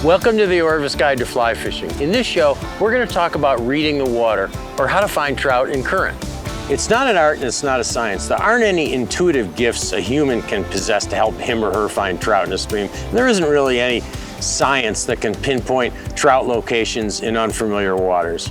Welcome to the Orvis Guide to Fly Fishing. In this show, we're going to talk about reading the water, or how to find trout in current. It's not an art and it's not a science. There aren't any intuitive gifts a human can possess to help him or her find trout in a stream. There isn't really any science that can pinpoint trout locations in unfamiliar waters.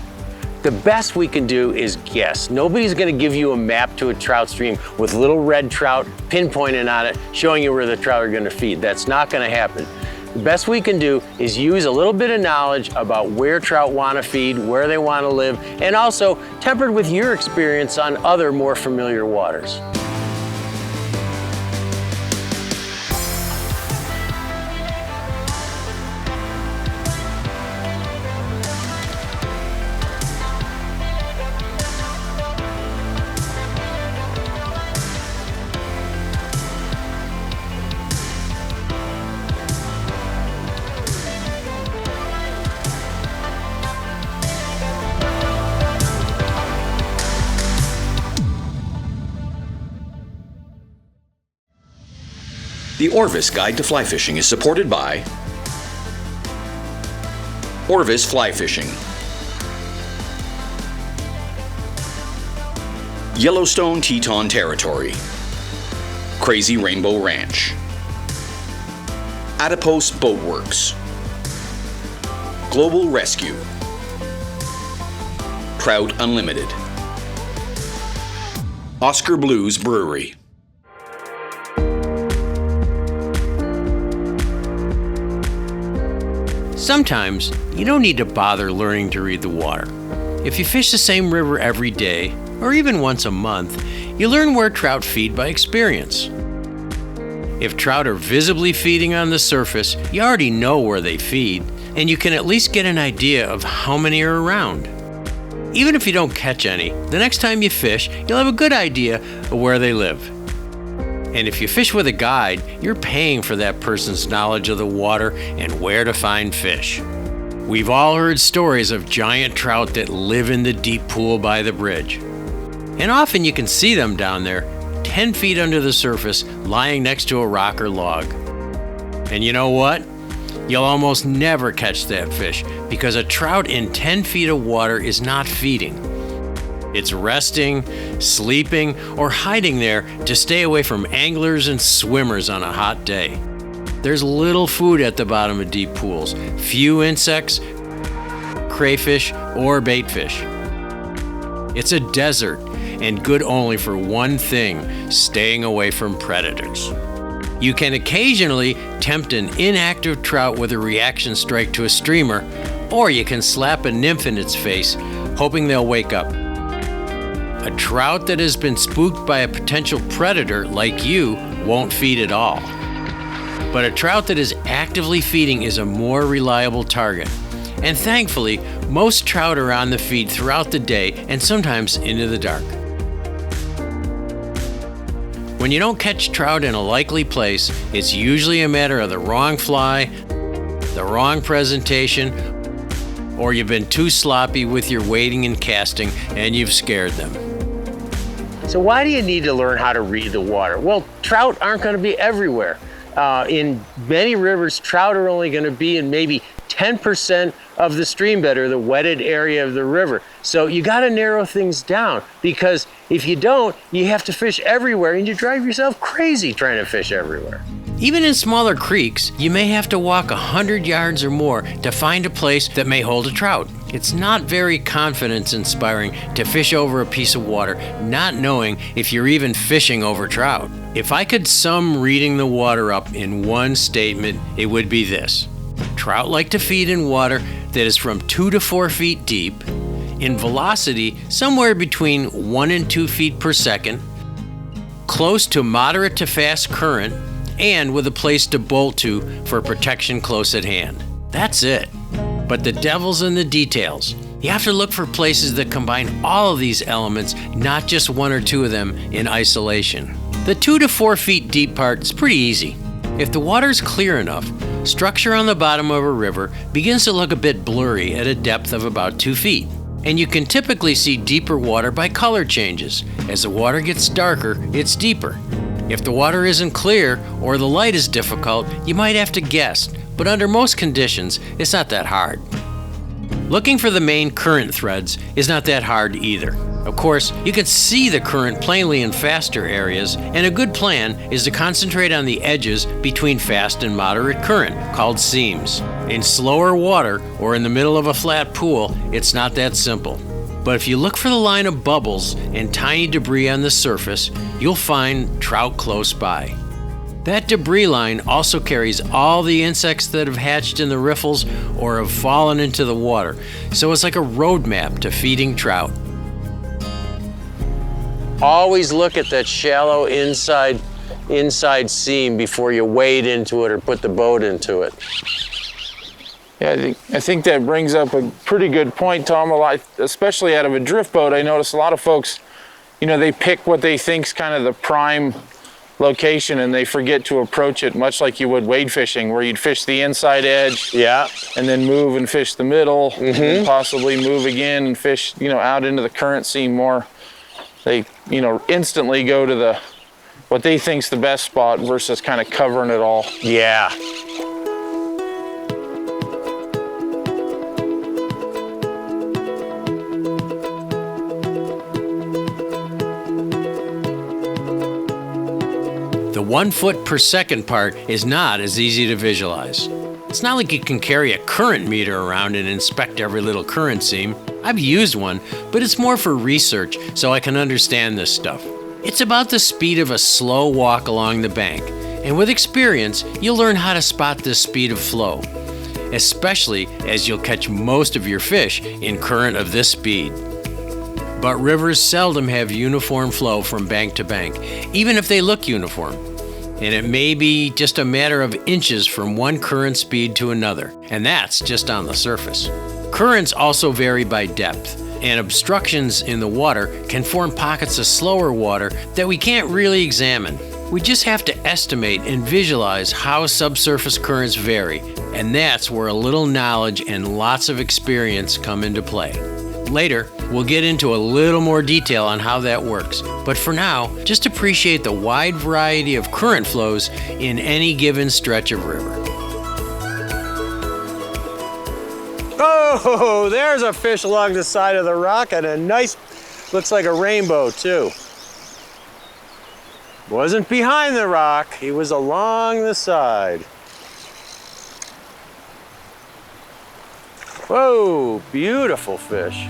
The best we can do is guess. Nobody's going to give you a map to a trout stream with little red trout pinpointed on it, showing you where the trout are going to feed. That's not going to happen. The best we can do is use a little bit of knowledge about where trout want to feed, where they want to live, and also tempered with your experience on other more familiar waters. The Orvis Guide to Fly Fishing is supported by Orvis Fly Fishing, Yellowstone Teton Territory, Crazy Rainbow Ranch, Adipose Boat Works, Global Rescue, Trout Unlimited, Oscar Blues Brewery. Sometimes you don't need to bother learning to read the water. If you fish the same river every day, or even once a month, you learn where trout feed by experience. If trout are visibly feeding on the surface, you already know where they feed, and you can at least get an idea of how many are around. Even if you don't catch any, the next time you fish, you'll have a good idea of where they live. And if you fish with a guide, you're paying for that person's knowledge of the water and where to find fish. We've all heard stories of giant trout that live in the deep pool by the bridge. And often you can see them down there, 10 feet under the surface, lying next to a rock or log. And you know what? You'll almost never catch that fish because a trout in 10 feet of water is not feeding. It's resting, sleeping, or hiding there to stay away from anglers and swimmers on a hot day. There's little food at the bottom of deep pools, few insects, crayfish, or baitfish. It's a desert and good only for one thing, staying away from predators. You can occasionally tempt an inactive trout with a reaction strike to a streamer, or you can slap a nymph in its face, hoping they'll wake up. A trout that has been spooked by a potential predator like you won't feed at all. But a trout that is actively feeding is a more reliable target. And thankfully, most trout are on the feed throughout the day and sometimes into the dark. When you don't catch trout in a likely place, it's usually a matter of the wrong fly, the wrong presentation, or you've been too sloppy with your wading and casting and you've scared them. So why do you need to learn how to read the water? Well, trout aren't going to be everywhere. In many rivers, trout are only going to be in maybe 10% of the stream bed or the wetted area of the river. So you got to narrow things down, because if you don't, you have to fish everywhere and you drive yourself crazy trying to fish everywhere. Even in smaller creeks, you may have to walk 100 yards or more to find a place that may hold a trout. It's not very confidence-inspiring to fish over a piece of water, not knowing if you're even fishing over trout. If I could sum reading the water up in one statement, it would be this. Trout like to feed in water that is from 2 to 4 feet deep, in velocity somewhere between 1 and 2 feet per second, close to moderate to fast current, and with a place to bolt to for protection close at hand. That's it. But the devil's in the details. You have to look for places that combine all of these elements, not just 1 or 2 of them in isolation. The 2 to 4 feet deep part is pretty easy. If the water's clear enough, structure on the bottom of a river begins to look a bit blurry at a depth of about 2 feet. And you can typically see deeper water by color changes. As the water gets darker, it's deeper. If the water isn't clear or the light is difficult, you might have to guess, but under most conditions, it's not that hard. Looking for the main current threads is not that hard either. Of course, you can see the current plainly in faster areas, and a good plan is to concentrate on the edges between fast and moderate current, called seams. In slower water or in the middle of a flat pool, it's not that simple. But if you look for the line of bubbles and tiny debris on the surface, you'll find trout close by. That debris line also carries all the insects that have hatched in the riffles or have fallen into the water, so it's like a road map to feeding trout. Always look at that shallow inside seam before you wade into it or put the boat into it. Yeah, I think that brings up a pretty good point, Tom. Especially out of a drift boat, I notice a lot of folks, they pick what they think's kind of the prime location and they forget to approach it much like you would wade fishing, where you'd fish the inside edge, and then move and fish the middle, and then possibly move again and fish, out into the current seam more. They, instantly go to what they think's the best spot versus kind of covering it all. Yeah. The 1 foot per second part is not as easy to visualize. It's not like you can carry a current meter around and inspect every little current seam. I've used one, but it's more for research so I can understand this stuff. It's about the speed of a slow walk along the bank, and with experience, you'll learn how to spot this speed of flow, especially as you'll catch most of your fish in current of this speed. But rivers seldom have uniform flow from bank to bank, even if they look uniform. And it may be just a matter of inches from one current speed to another, and that's just on the surface. Currents also vary by depth, and obstructions in the water can form pockets of slower water that we can't really examine. We just have to estimate and visualize how subsurface currents vary, and that's where a little knowledge and lots of experience come into play. Later, we'll get into a little more detail on how that works, but for now, just appreciate the wide variety of current flows in any given stretch of river. Oh, there's a fish along the side of the rock, and a nice, looks like a rainbow too. Wasn't behind the rock, he was along the side. Whoa, beautiful fish.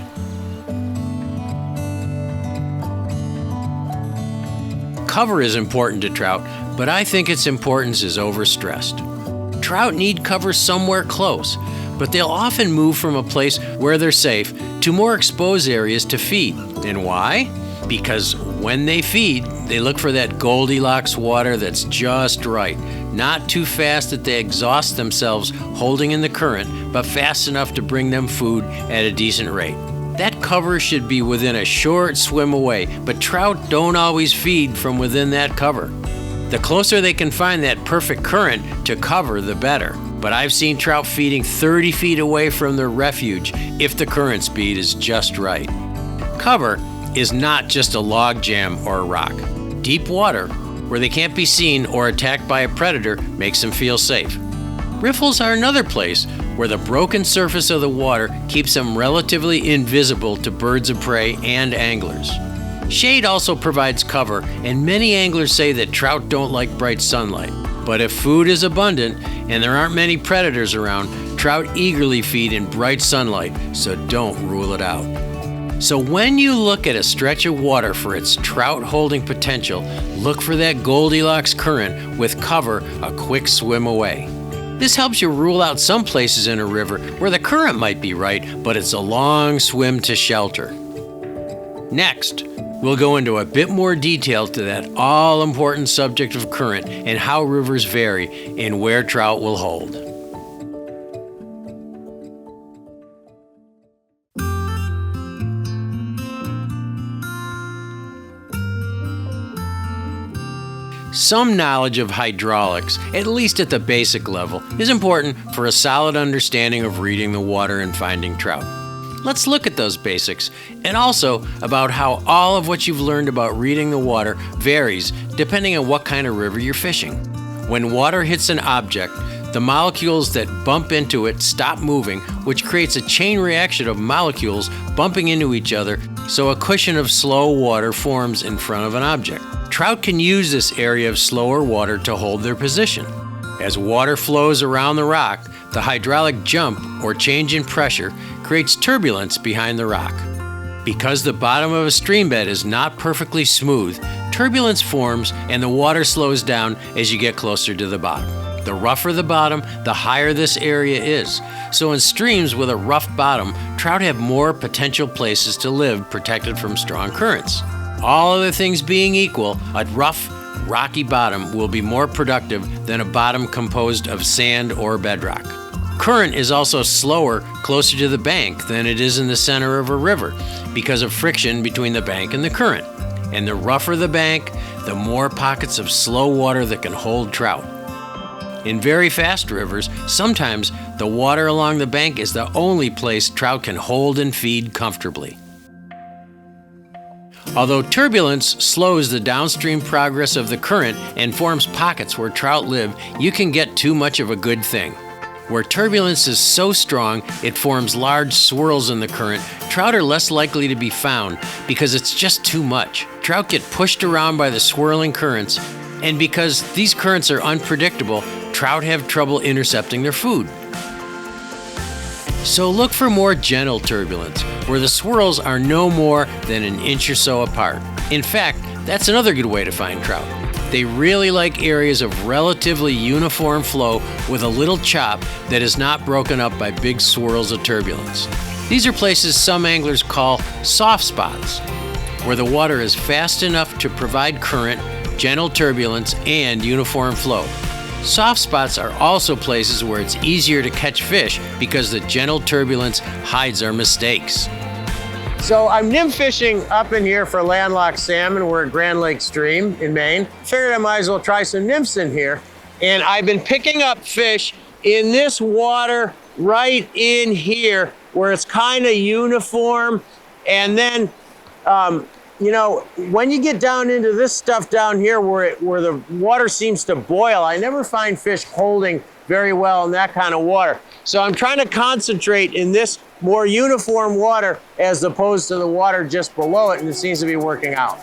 Cover is important to trout, but I think its importance is overstressed. Trout need cover somewhere close, but they'll often move from a place where they're safe to more exposed areas to feed. And why? Because when they feed, they look for that Goldilocks water that's just right. Not too fast that they exhaust themselves holding in the current, but fast enough to bring them food at a decent rate. That cover should be within a short swim away, but trout don't always feed from within that cover. The closer they can find that perfect current to cover, the better. But I've seen trout feeding 30 feet away from their refuge if the current speed is just right. Cover is not just a log jam or a rock. Deep water, where they can't be seen or attacked by a predator, makes them feel safe. Riffles are another place where the broken surface of the water keeps them relatively invisible to birds of prey and anglers. Shade also provides cover, and many anglers say that trout don't like bright sunlight. But if food is abundant and there aren't many predators around, trout eagerly feed in bright sunlight, so don't rule it out. So when you look at a stretch of water for its trout holding potential, look for that Goldilocks current with cover a quick swim away. This helps you rule out some places in a river where the current might be right, but it's a long swim to shelter. Next, we'll go into a bit more detail to that all-important subject of current and how rivers vary and where trout will hold. Some knowledge of hydraulics, at least at the basic level, is important for a solid understanding of reading the water and finding trout. Let's look at those basics, and also about how all of what you've learned about reading the water varies depending on what kind of river you're fishing. When water hits an object, The molecules that bump into it stop moving, which creates a chain reaction of molecules bumping into each other, so a cushion of slow water forms in front of an object. Trout can use this area of slower water to hold their position. As water flows around the rock, the hydraulic jump or change in pressure creates turbulence behind the rock. Because the bottom of a stream bed is not perfectly smooth, turbulence forms and the water slows down as you get closer to the bottom. The rougher the bottom, the higher this area is. So in streams with a rough bottom, trout have more potential places to live protected from strong currents. All other things being equal, a rough, rocky bottom will be more productive than a bottom composed of sand or bedrock. Current is also slower closer to the bank than it is in the center of a river because of friction between the bank and the current. And the rougher the bank, the more pockets of slow water that can hold trout. In very fast rivers, sometimes the water along the bank is the only place trout can hold and feed comfortably. Although turbulence slows the downstream progress of the current and forms pockets where trout live, you can get too much of a good thing. Where turbulence is so strong it forms large swirls in the current, trout are less likely to be found because it's just too much. Trout get pushed around by the swirling currents, and because these currents are unpredictable, trout have trouble intercepting their food. So look for more gentle turbulence, where the swirls are no more than an inch or so apart. In fact, that's another good way to find trout. They really like areas of relatively uniform flow with a little chop that is not broken up by big swirls of turbulence. These are places some anglers call soft spots, where the water is fast enough to provide current, gentle turbulence, and uniform flow. Soft spots are also places where it's easier to catch fish because the gentle turbulence hides our mistakes. So I'm nymph fishing up in here for landlocked salmon. We're at Grand Lake Stream in Maine. Figured I might as well try some nymphs in here. And I've been picking up fish in this water right in here where it's kind of uniform. And then, you know, when you get down into this stuff down here where the water seems to boil, I never find fish holding very well in that kind of water. So I'm trying to concentrate in this more uniform water as opposed to the water just below it, and it seems to be working out.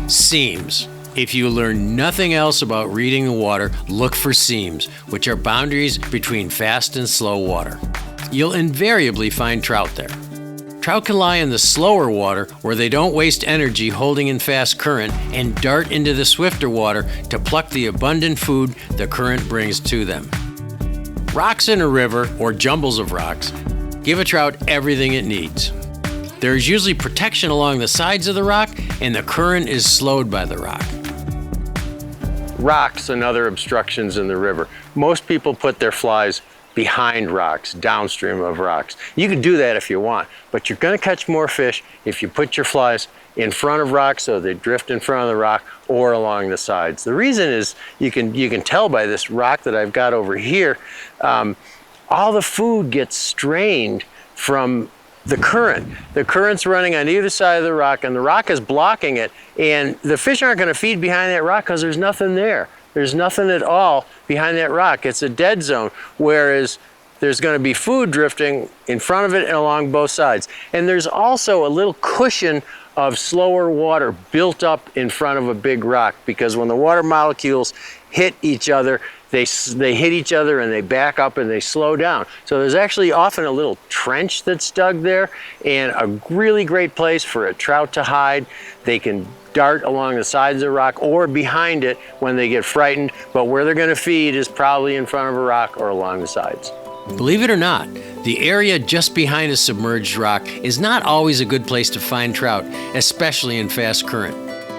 Seams. If you learn nothing else about reading the water, look for seams, which are boundaries between fast and slow water. You'll invariably find trout there. Trout can lie in the slower water where they don't waste energy holding in fast current and dart into the swifter water to pluck the abundant food the current brings to them. Rocks in a river, or jumbles of rocks, give a trout everything it needs. There is usually protection along the sides of the rock, and the current is slowed by the rock. Rocks and other obstructions in the river. Most people put their flies behind rocks, downstream of rocks. You can do that if you want, but you're going to catch more fish if you put your flies in front of rocks so they drift in front of the rock or along the sides. The reason is you can tell by this rock that I've got over here, all the food gets strained from the current. The current's running on either side of the rock and the rock is blocking it, and the fish aren't going to feed behind that rock because there's nothing there. There's nothing at all behind that rock. It's a dead zone, whereas there's going to be food drifting in front of it and along both sides. And there's also a little cushion of slower water built up in front of a big rock, because when the water molecules hit each other, they hit each other and they back up and they slow down. So there's actually often a little trench that's dug there, and a really great place for a trout to hide. They can dart along the sides of the rock or behind it when they get frightened, but where they're going to feed is probably in front of a rock or along the sides. Believe it or not, the area just behind a submerged rock is not always a good place to find trout, especially in fast current.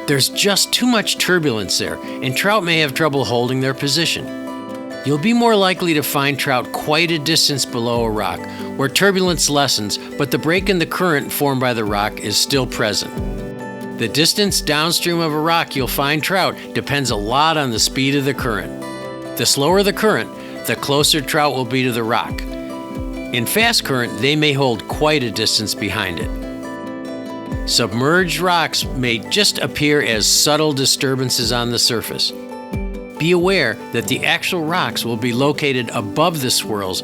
There's just too much turbulence there, and trout may have trouble holding their position. You'll be more likely to find trout quite a distance below a rock, where turbulence lessens, but the break in the current formed by the rock is still present. The distance downstream of a rock you'll find trout depends a lot on the speed of the current. The slower the current, the closer trout will be to the rock. In fast current, they may hold quite a distance behind it. Submerged rocks may just appear as subtle disturbances on the surface. Be aware that the actual rocks will be located above the swirls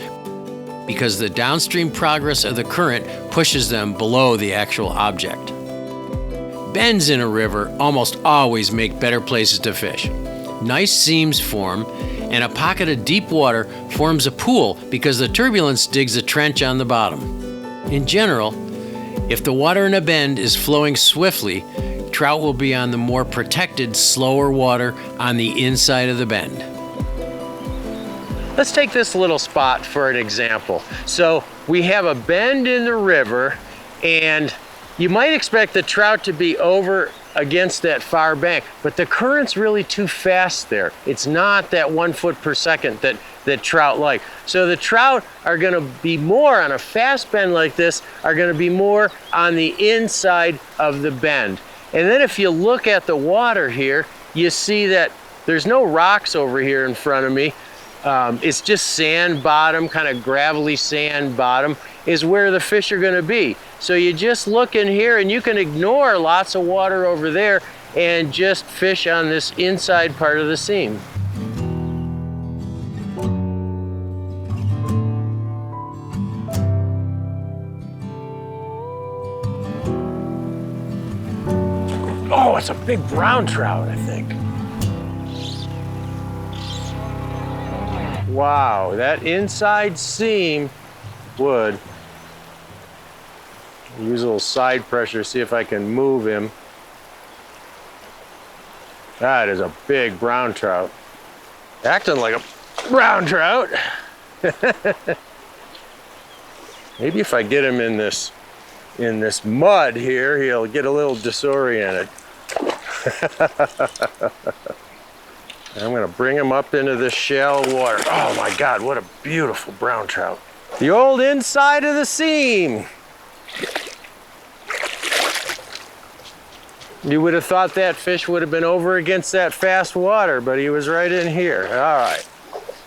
because the downstream progress of the current pushes them below the actual object. Bends in a river almost always make better places to fish. Nice seams form, and a pocket of deep water forms a pool because the turbulence digs a trench on the bottom. In general, if the water in a bend is flowing swiftly, trout will be on the more protected, slower water on the inside of the bend. Let's take this little spot for an example. So we have a bend in the river, and you might expect the trout to be over against that far bank, but the current's really too fast there. It's not that 1 foot per second that trout like. So the trout are gonna be more on a fast bend like this, are gonna be more on the inside of the bend. And then if you look at the water here, you see that there's no rocks over here in front of me. It's just sand bottom, kind of gravelly sand bottom is where the fish are gonna be. So you just look in here and you can ignore lots of water over there and just fish on this inside part of the seam. Oh, it's a big brown trout, I think. Wow, that inside seam would. Use a little side pressure, see if I can move him. That is a big brown trout. Acting like a brown trout. Maybe if I get him in this mud here, he'll get a little disoriented. I'm gonna bring him up into this shallow water. Oh my God, what a beautiful brown trout. The old inside of the seam. You would have thought that fish would have been over against that fast water, but he was right in here. All right,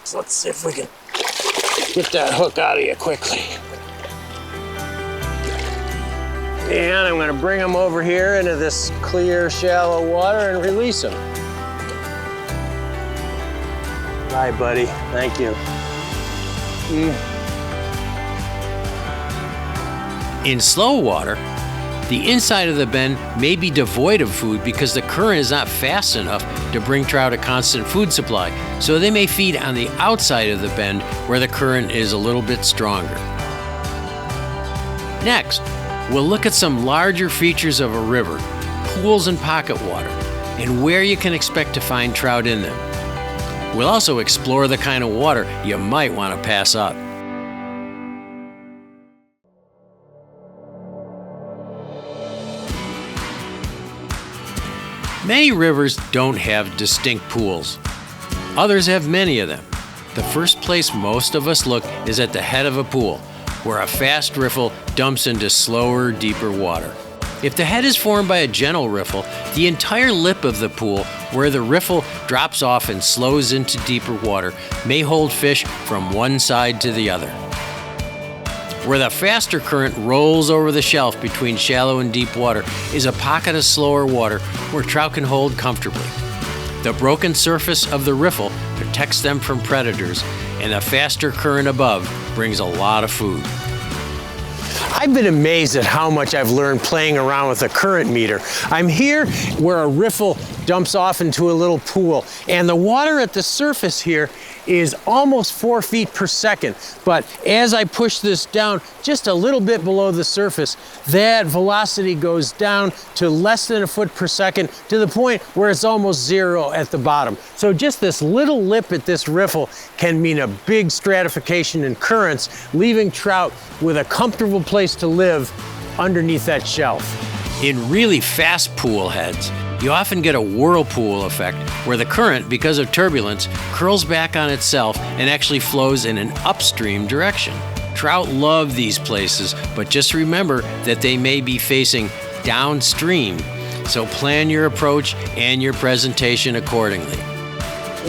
so let's see if we can get that hook out of you quickly. And I'm gonna bring him over here into this clear, shallow water and release him. Bye, buddy. Thank you. In slow water, the inside of the bend may be devoid of food because the current is not fast enough to bring trout a constant food supply, so they may feed on the outside of the bend where the current is a little bit stronger. Next, we'll look at some larger features of a river, pools and pocket water, and where you can expect to find trout in them. We'll also explore the kind of water you might want to pass up. Many rivers don't have distinct pools. Others have many of them. The first place most of us look is at the head of a pool, where a fast riffle dumps into slower, deeper water. If the head is formed by a gentle riffle, the entire lip of the pool, where the riffle drops off and slows into deeper water, may hold fish from one side to the other. Where the faster current rolls over the shelf between shallow and deep water is a pocket of slower water where trout can hold comfortably. The broken surface of the riffle protects them from predators, and the faster current above brings a lot of food. I've been amazed at how much I've learned playing around with a current meter. I'm here where a riffle dumps off into a little pool, and the water at the surface here is almost 4 feet per second. But as I push this down just a little bit below the surface, that velocity goes down to less than a foot per second, to the point where it's almost zero at the bottom. So just this little lip at this riffle can mean a big stratification in currents, leaving trout with a comfortable place to live underneath that shelf. In really fast pool heads, you often get a whirlpool effect where the current, because of turbulence, curls back on itself and actually flows in an upstream direction. Trout love these places, but just remember that they may be facing downstream, so plan your approach and your presentation accordingly.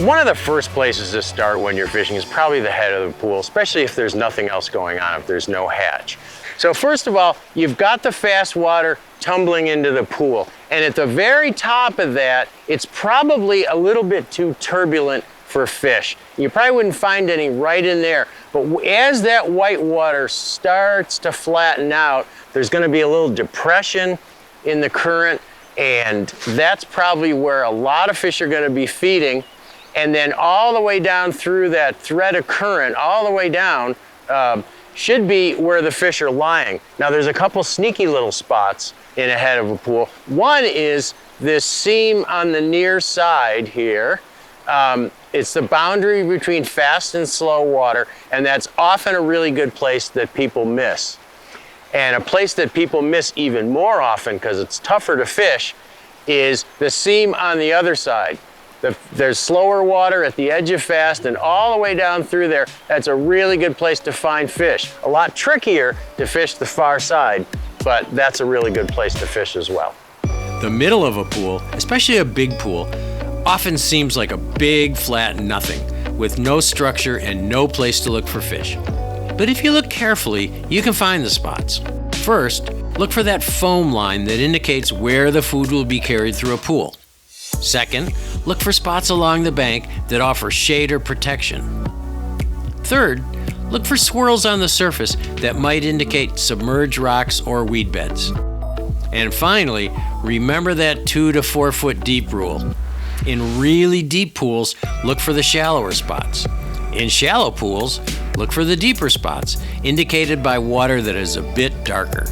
One of the first places to start when you're fishing is probably the head of the pool, especially if there's nothing else going on, if there's no hatch. So first of all, you've got the fast water tumbling into the pool. And at the very top of that, it's probably a little bit too turbulent for fish. You probably wouldn't find any right in there. But as that white water starts to flatten out, there's going to be a little depression in the current, and that's probably where a lot of fish are going to be feeding. And then all the way down through that thread of current, all the way down, should be where the fish are lying. Now there's a couple sneaky little spots in a head of a pool. One is this seam on the near side here. It's the boundary between fast and slow water, and that's often a really good place that people miss. And a place that people miss even more often, because it's tougher to fish, is the seam on the other side. There's slower water at the edge of fast, and all the way down through there, that's a really good place to find fish. A lot trickier to fish the far side, but that's a really good place to fish as well. The middle of a pool, especially a big pool, often seems like a big flat nothing with no structure and no place to look for fish. But if you look carefully, you can find the spots. First, look for that foam line that indicates where the food will be carried through a pool. Second, look for spots along the bank that offer shade or protection. Third, look for swirls on the surface that might indicate submerged rocks or weed beds. And finally, remember that 2 to 4 foot deep rule. In really deep pools, look for the shallower spots. In shallow pools, look for the deeper spots, indicated by water that is a bit darker.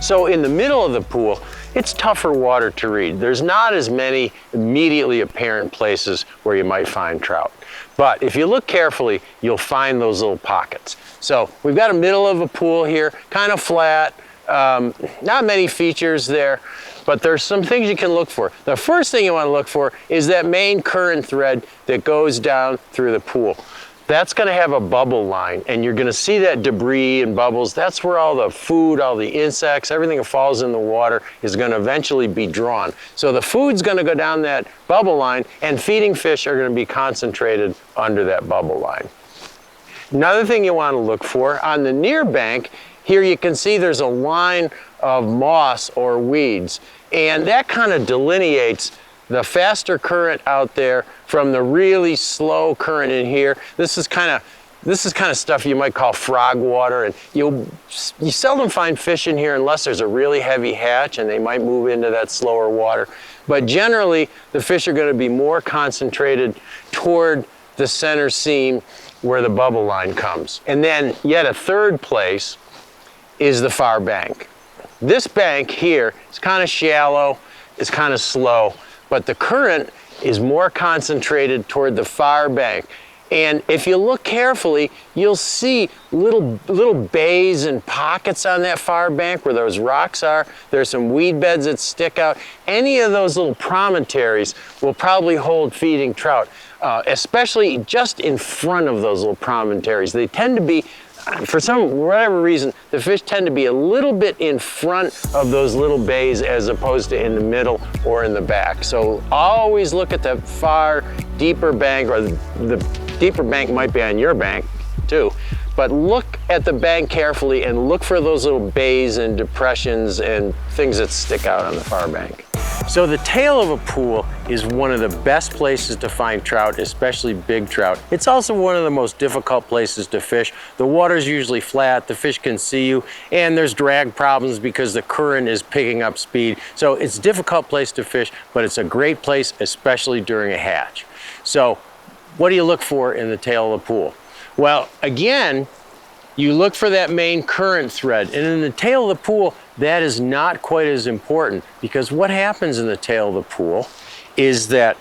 So in the middle of the pool, it's tougher water to read. There's not as many immediately apparent places where you might find trout. But if you look carefully, you'll find those little pockets. So we've got a middle of a pool here, kind of flat, not many features there, but there's some things you can look for. The first thing you want to look for is that main current thread that goes down through the pool. That's going to have a bubble line, and you're going to see that debris and bubbles. That's where all the food, all the insects, everything that falls in the water is going to eventually be drawn. So the food's going to go down that bubble line, and feeding fish are going to be concentrated under that bubble line. Another thing you want to look for, on the near bank, here you can see there's a line of moss or weeds, and that kind of delineates the faster current out there from the really slow current in here. This is kind of stuff you might call frog water, and you seldom find fish in here unless there's a really heavy hatch and they might move into that slower water. But generally, the fish are going to be more concentrated toward the center seam where the bubble line comes. And then yet a third place is the far bank. This bank here is kind of shallow, it's kind of slow, but the current is more concentrated toward the far bank. And if you look carefully, you'll see little bays and pockets on that far bank where those rocks are. There's some weed beds that stick out. Any of those little promontories will probably hold feeding trout, especially just in front of those little promontories. They tend to be, for whatever reason, the fish tend to be a little bit in front of those little bays as opposed to in the middle or in the back. So always look at the far deeper bank, or the deeper bank might be on your bank too, but look at the bank carefully and look for those little bays and depressions and things that stick out on the far bank. So the tail of a pool is one of the best places to find trout, especially big trout. It's also one of the most difficult places to fish. The water's usually flat, the fish can see you, and there's drag problems because the current is picking up speed. So it's a difficult place to fish, but it's a great place, especially during a hatch. So what do you look for in the tail of the pool? Well, again, you look for that main current thread, and in the tail of the pool, that is not quite as important, because what happens in the tail of the pool is that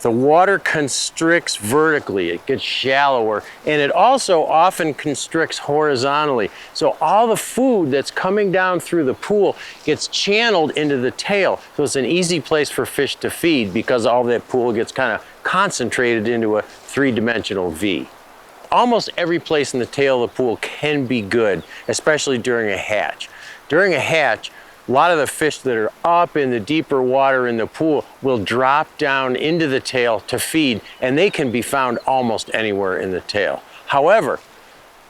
the water constricts vertically, it gets shallower, and it also often constricts horizontally. So all the food that's coming down through the pool gets channeled into the tail. So it's an easy place for fish to feed because all that pool gets kind of concentrated into a three-dimensional V. Almost every place in the tail of the pool can be good, especially during a hatch. During a hatch, a lot of the fish that are up in the deeper water in the pool will drop down into the tail to feed, and they can be found almost anywhere in the tail. However,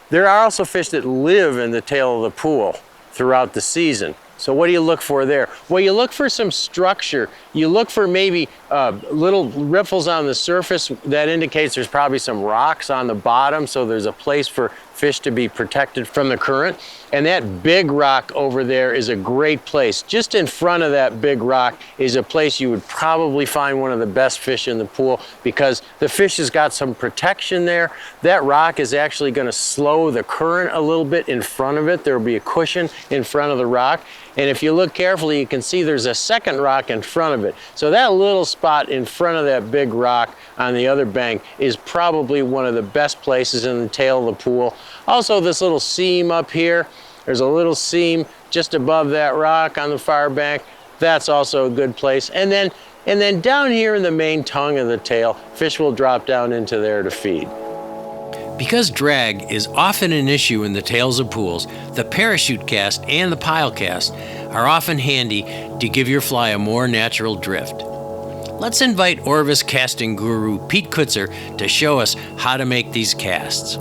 there are also fish that live in the tail of the pool throughout the season. So what do you look for there? Well, you look for some structure. You look for maybe little ripples on the surface. That indicates there's probably some rocks on the bottom, so there's a place for fish to be protected from the current. And that big rock over there is a great place. Just in front of that big rock is a place you would probably find one of the best fish in the pool, because the fish has got some protection there. That rock is actually going to slow the current a little bit in front of it. There will be a cushion in front of the rock. And if you look carefully, you can see there's a second rock in front of it. So that little spot in front of that big rock on the other bank is probably one of the best places in the tail of the pool. Also, this little seam up here, there's a little seam just above that rock on the far bank. That's also a good place. And then down here in the main tongue of the tail, fish will drop down into there to feed. Because drag is often an issue in the tails of pools, the parachute cast and the pile cast are often handy to give your fly a more natural drift. Let's invite Orvis casting guru Pete Kutzer to show us how to make these casts.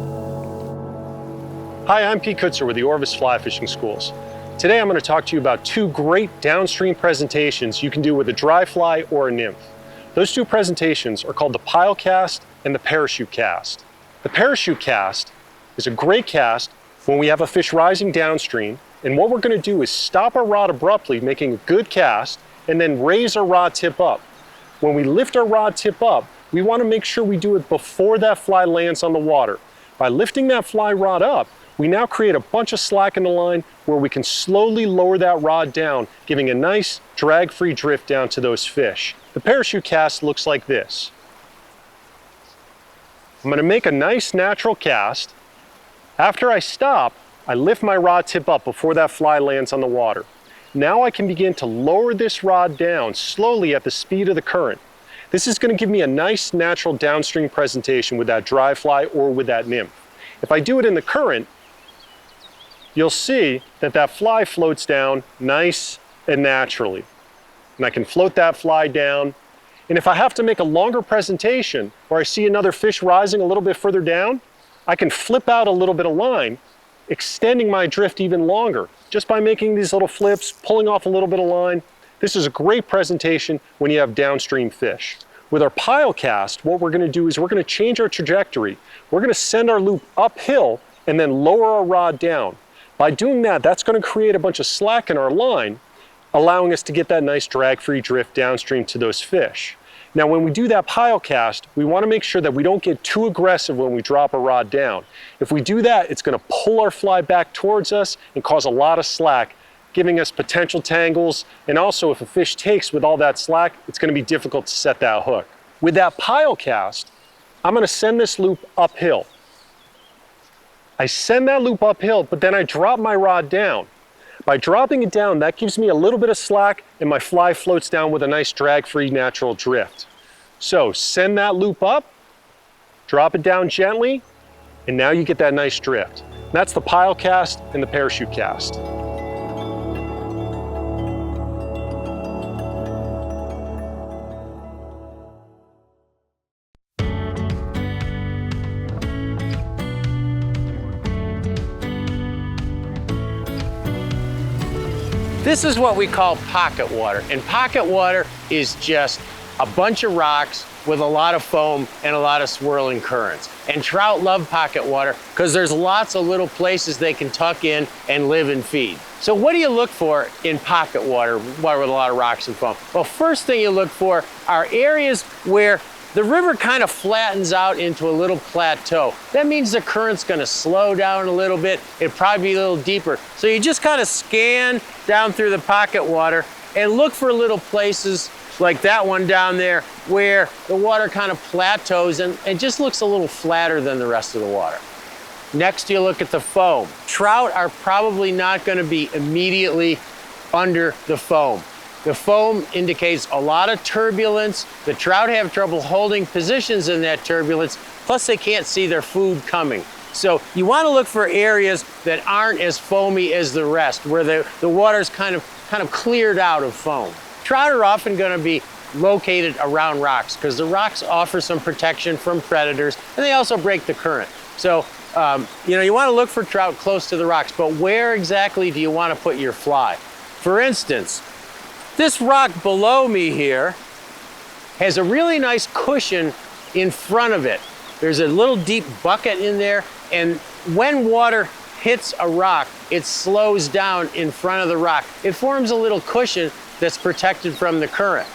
Hi, I'm Pete Kutzer with the Orvis Fly Fishing Schools. Today I'm going to talk to you about two great downstream presentations you can do with a dry fly or a nymph. Those two presentations are called the pile cast and the parachute cast. The parachute cast is a great cast when we have a fish rising downstream, and what we're going to do is stop our rod abruptly, making a good cast, and then raise our rod tip up. When we lift our rod tip up, we want to make sure we do it before that fly lands on the water. By lifting that fly rod up, we now create a bunch of slack in the line where we can slowly lower that rod down, giving a nice drag-free drift down to those fish. The parachute cast looks like this. I'm going to make a nice natural cast. After I stop, I lift my rod tip up before that fly lands on the water. Now I can begin to lower this rod down slowly at the speed of the current. This is going to give me a nice natural downstream presentation with that dry fly or with that nymph. If I do it in the current, you'll see that that fly floats down nice and naturally. And I can float that fly down. And if I have to make a longer presentation, or I see another fish rising a little bit further down, I can flip out a little bit of line, extending my drift even longer, just by making these little flips, pulling off a little bit of line. This is a great presentation when you have downstream fish. With our pile cast, what we're going to do is we're going to change our trajectory. We're going to send our loop uphill and then lower our rod down. By doing that, that's going to create a bunch of slack in our line, allowing us to get that nice drag-free drift downstream to those fish. Now, when we do that pile cast, we want to make sure that we don't get too aggressive when we drop a rod down. If we do that, it's going to pull our fly back towards us and cause a lot of slack, giving us potential tangles. And also, if a fish takes with all that slack, it's going to be difficult to set that hook. With that pile cast, I'm going to send this loop uphill. I send that loop uphill, but then I drop my rod down. By dropping it down, that gives me a little bit of slack and my fly floats down with a nice drag-free natural drift. So send that loop up, drop it down gently, and now you get that nice drift. And that's the pile cast and the parachute cast. This is what we call pocket water. And pocket water is just a bunch of rocks with a lot of foam and a lot of swirling currents. And trout love pocket water because there's lots of little places they can tuck in and live and feed. So what do you look for in pocket water with a lot of rocks and foam? Well, first thing you look for are areas where the river kind of flattens out into a little plateau. That means the current's going to slow down a little bit. It'll probably be a little deeper. So you just kind of scan down through the pocket water and look for little places like that one down there where the water kind of plateaus and just looks a little flatter than the rest of the water. Next, you look at the foam. Trout are probably not going to be immediately under the foam. The foam indicates a lot of turbulence. The trout have trouble holding positions in that turbulence, plus they can't see their food coming. So you want to look for areas that aren't as foamy as the rest, where the water's kind of cleared out of foam. Trout are often going to be located around rocks because the rocks offer some protection from predators and they also break the current. So you want to look for trout close to the rocks, but where exactly do you want to put your fly? For instance, this rock below me here has a really nice cushion in front of it. There's a little deep bucket in there, and when water hits a rock, it slows down in front of the rock. It forms a little cushion that's protected from the current.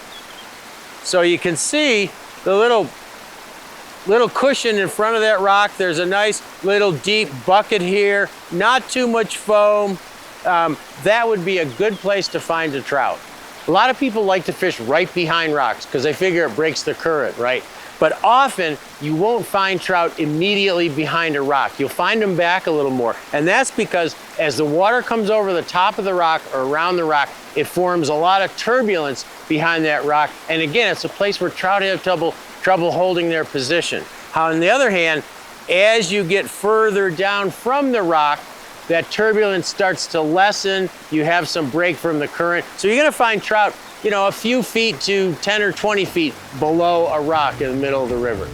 So you can see the little cushion in front of that rock. There's a nice little deep bucket here, not too much foam. That would be a good place to find a trout. A lot of people like to fish right behind rocks because they figure it breaks the current, right? But often you won't find trout immediately behind a rock. You'll find them back a little more. And that's because as the water comes over the top of the rock or around the rock, it forms a lot of turbulence behind that rock. And again, it's a place where trout have trouble holding their position. On the other hand, as you get further down from the rock, that turbulence starts to lessen. You have some break from the current. So you're gonna find trout, a few feet to 10 or 20 feet below a rock in the middle of the river.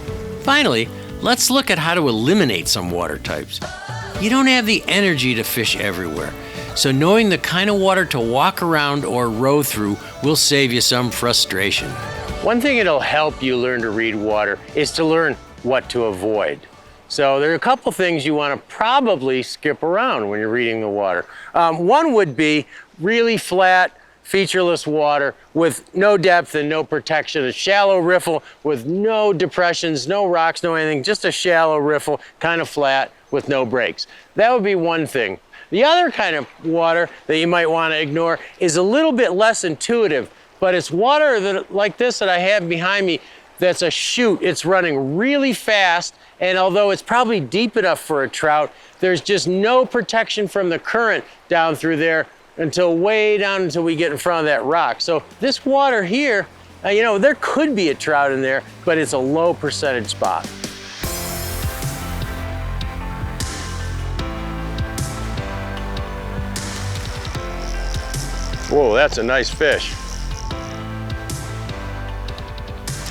Finally, let's look at how to eliminate some water types. You don't have the energy to fish everywhere, so knowing the kind of water to walk around or row through will save you some frustration. One thing that'll help you learn to read water is to learn what to avoid. So there are a couple things you want to probably skip around when you're reading the water. One would be really flat, featureless water with no depth and no protection. A shallow riffle with no depressions, no rocks, no anything, just a shallow riffle, kind of flat with no breaks. That would be one thing. The other kind of water that you might want to ignore is a little bit less intuitive, but it's water like this that I have behind me that's a chute. It's running really fast, and although it's probably deep enough for a trout, there's just no protection from the current down through there until way down until we get in front of that rock. So this water here, there could be a trout in there, but it's a low percentage spot. Whoa, that's a nice fish.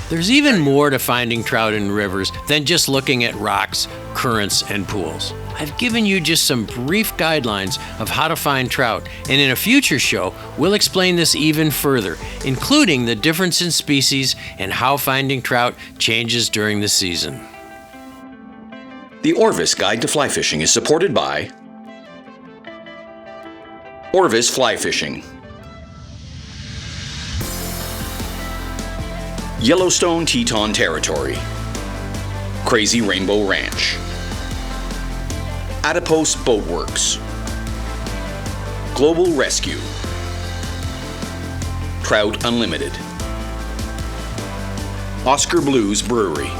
There's even more to finding trout in rivers than just looking at rocks, currents, and pools. I've given you just some brief guidelines of how to find trout, and in a future show, we'll explain this even further, including the difference in species and how finding trout changes during the season. The Orvis Guide to Fly Fishing is supported by Orvis Fly Fishing, Yellowstone Teton Territory, Crazy Rainbow Ranch, Adipose Boatworks, Global Rescue, Trout Unlimited, Oscar Blues Brewery.